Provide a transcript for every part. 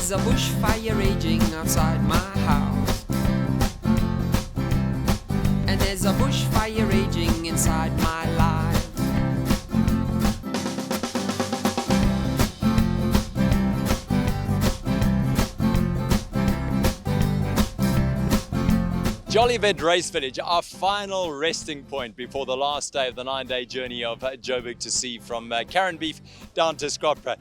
there's a bushfire raging outside my house. And there's a bushfire raging inside my life. Jolivet Race Village, our final resting point before the last day of the 9-day journey of Joburg2c from Carronbeef down to Scottburgh.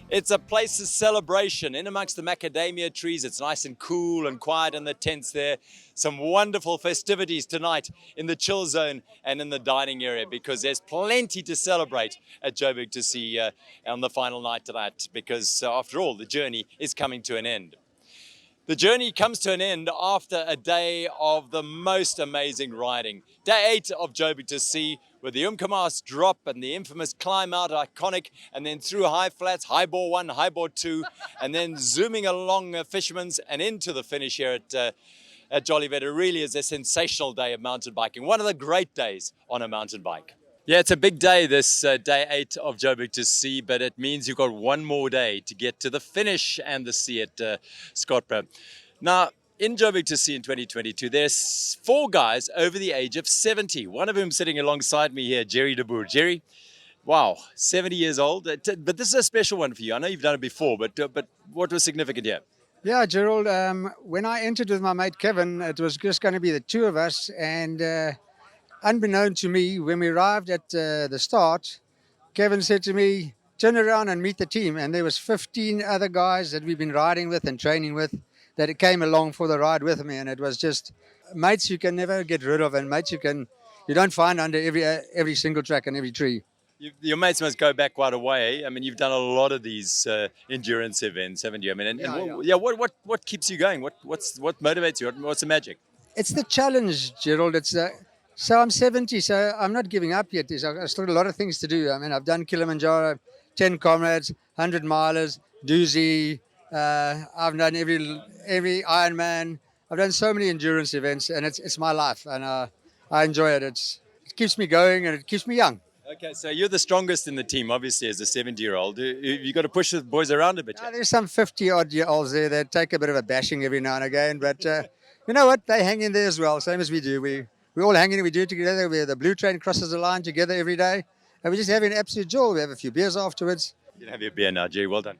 It's a place of celebration in amongst the macadamia trees. It's nice and cool and quiet in the tents there. Some wonderful festivities tonight in the chill zone and in the dining area, because there's plenty to celebrate at Joburg2c on the final night tonight, because after all, the journey is coming to an end. The journey comes to an end after a day of the most amazing riding. Day 8 of Joburg2c, with the Umkomazi drop and the infamous climb out iconic, and then through high flats, high bore 1, high bore 2, and then zooming along Fisherman's and into the finish here at Jolivet. It really is a sensational day of mountain biking, one of the great days on a mountain bike. Yeah, it's a big day, this day 8 of Joburg2c, but it means you've got one more day to get to the finish and the sea at Scottburgh. Now, in Joburg2c in 2022, there's 4 guys over the age of 70. One of them sitting alongside me here, Gerald de Kock. Jerry, wow, 70 years old. But this is a special one for you. I know you've done it before, but what was significant here? Yeah, Gerald, when I entered with my mate Kevin, it was just going to be the 2 of us, and unbeknown to me, when we arrived at the start, Kevin said to me, turn around and meet the team. And there was 15 other guys that we've been riding with and training with that came along for the ride with me. And it was just mates you can never get rid of, and mates you don't find under every single track and every tree. Your mates must go back quite a way. I mean, you've done a lot of these endurance events, haven't you? I mean, what keeps you going? What motivates you? What's the magic? It's the challenge, Gerald. So I'm 70, so I'm not giving up yet. I've still got a lot of things to do. I mean, I've done Kilimanjaro, 10 comrades, 100 milers, doozy. I've done every Ironman. I've done so many endurance events, and it's my life, and I enjoy it. It keeps me going, and it keeps me young. Okay, so you're the strongest in the team, obviously, as a 70-year-old. You've got to push the boys around a bit. Yeah, there's some 50-odd-year-olds there that take a bit of a bashing every now and again, but you know what? They hang in there as well, same as we do. We all hang in, we do it together. The blue train crosses the line together every day. And we just have an absolute joy. We have a few beers afterwards. You can have your beer now, Jerry. Well done.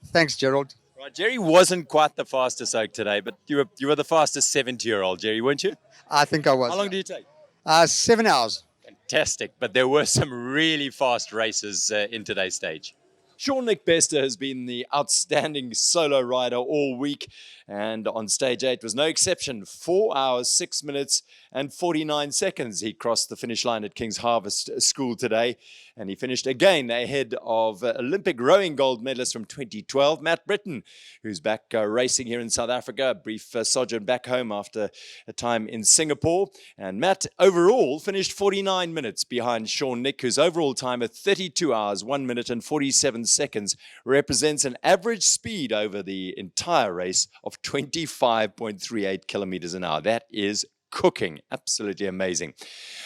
Thanks, Gerald. Right, Jerry wasn't quite the fastest oak today, but you were the fastest 70-year-old, Jerry, weren't you? I think I was. How long did you take? 7 hours. Fantastic. But there were some really fast races in today's stage. Nick Bester has been the outstanding solo rider all week, and on stage 8 was no exception. 4 hours, 6 minutes and 49 seconds. He crossed the finish line at King's Harvest School today, and he finished again ahead of Olympic rowing gold medalist from 2012, Matt Britton, who's back racing here in South Africa, a brief sojourn back home after a time in Singapore. And Matt overall finished 49 minutes behind Nick, whose overall time of 32 hours, 1 minute and 47 seconds represents an average speed over the entire race of 25.38 kilometers an hour. That is cooking. Absolutely amazing.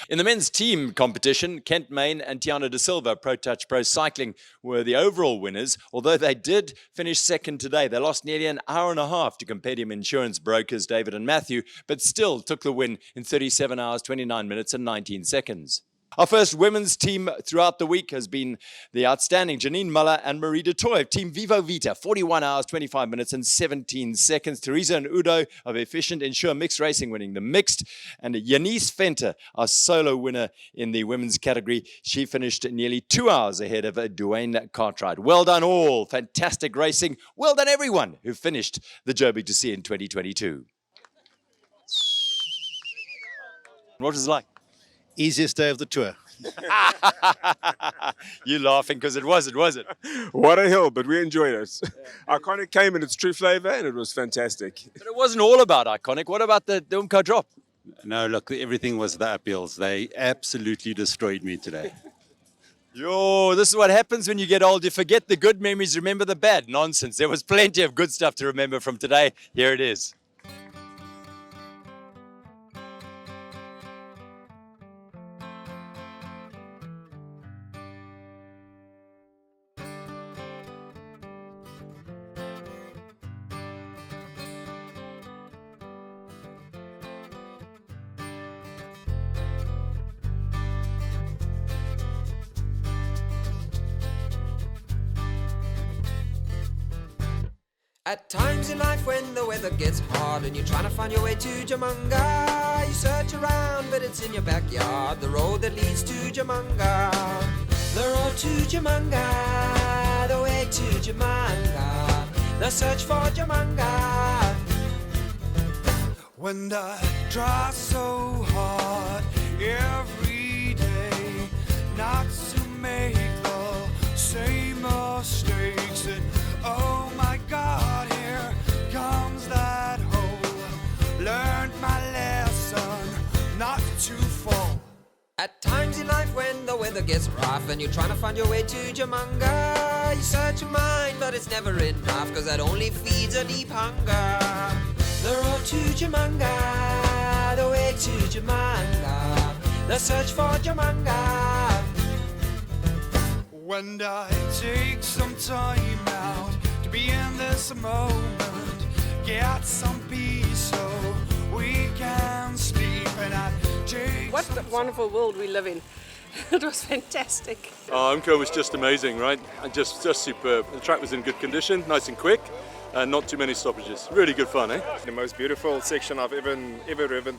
In the men's team competition, Kent Main and Tiana De Silva, Pro Touch Pro Cycling, were the overall winners. Although they did finish second today, they lost nearly an hour and a half to Compendium Insurance brokers David and Matthew, but still took the win in 37 hours, 29 minutes and 19 seconds. Our first women's team throughout the week has been the outstanding Janine Muller and Marie de Toy of Team Vivo Vita, 41 hours, 25 minutes and 17 seconds. Teresa and Udo of Efficient Insure Mixed Racing winning the mixed. And Janice Venter, our solo winner in the women's category, she finished nearly 2 hours ahead of Dwayne Cartwright. Well done all. Fantastic racing. Well done everyone who finished the Joburg2c in 2022. What was it like? Easiest day of the tour. You're laughing because it wasn't, was it? What a hill, but we enjoyed it. Yeah. Iconic came in its true flavor and it was fantastic. But it wasn't all about Iconic. What about the Umko drop? No, look, everything was the uphills. They absolutely destroyed me today. Yo, this is what happens when you get old. You forget the good memories, remember the bad. Nonsense. There was plenty of good stuff to remember from today. Here it is. At times in life when the weather gets hard and you're trying to find your way to Jamanga, you search around but it's in your backyard, the road that leads to Jamanga. The road to Jamanga, the way to Jamanga, the search for Jamanga. When I try so hard every day not to make the same mistakes, and oh my God, here comes that hole. Learned my lesson not to fall. At times in life when the weather gets rough and you're trying to find your way to Jamanga, you search your mind but it's never enough, cause that only feeds a deep hunger. The road to Jamanga, the way to Jamanga, the search for Jamanga. When I take some time out to be in this moment, get some peace so we can sleep, and I take What a wonderful world we live in. It was fantastic. Umko was just amazing, right? And just superb. The track was in good condition, nice and quick, and not too many stoppages. Really good fun, eh? The most beautiful section I've ever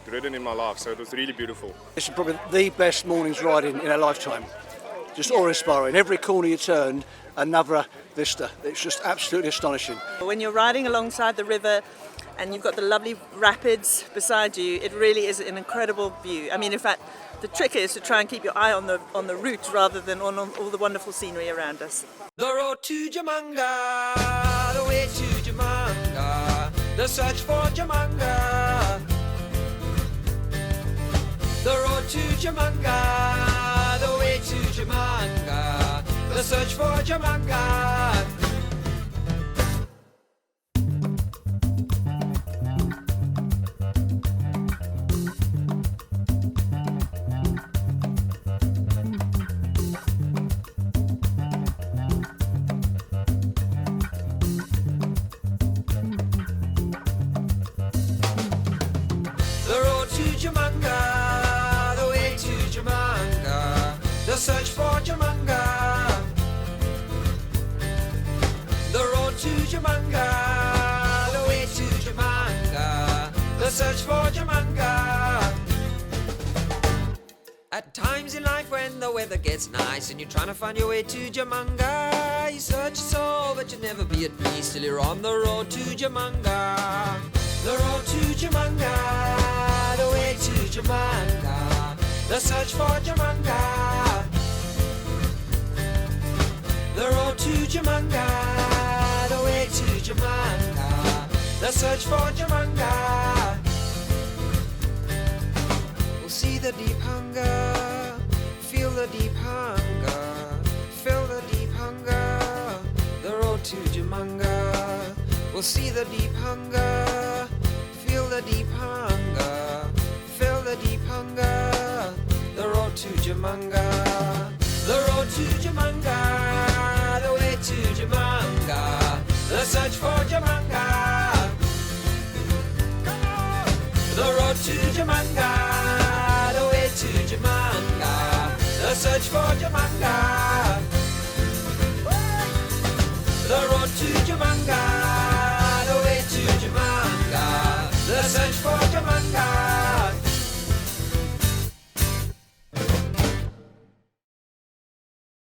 ridden in my life, so it was really beautiful. This is probably the best morning's riding in our lifetime. Just awe-inspiring. Every corner you turned, another vista. It's just absolutely astonishing. When you're riding alongside the river and you've got the lovely rapids beside you, it really is an incredible view. I mean, in fact, the trick is to try and keep your eye on the route rather than on all the wonderful scenery around us. The road to Jamanga, the way to Jamanga, the search for Jamanga. The road to Jamanga, the way to Jamanga, the search for Jamanga. Jamanga, the way to Jamanga, the search for Jamanga. The road to Jamanga, the way to Jamanga, the search for Jamanga. At times in life when the weather gets nice and you're trying to find your way to Jamanga, you search your soul but you'll never be at peace till you're on the road to Jamanga. The road to Jamanga, the way to Jamanga, the search for Jamanga. The road to Jamanga, the way to Jamanga, the search for Jamanga. We'll see the deep hunger, feel the deep hunger, feel the deep hunger. The road to Jamanga, we'll see the deep hunger, feel the deep hunger, feel the deep hunger. The road to Jamanga, the road to Jamanga, the way to Jamanga, the search for Jamanga. The road to Jamanga, the way to Jamanga, the search for Jamanga. The road to Jamanga, the way to Jamanga, the search for Jamanga.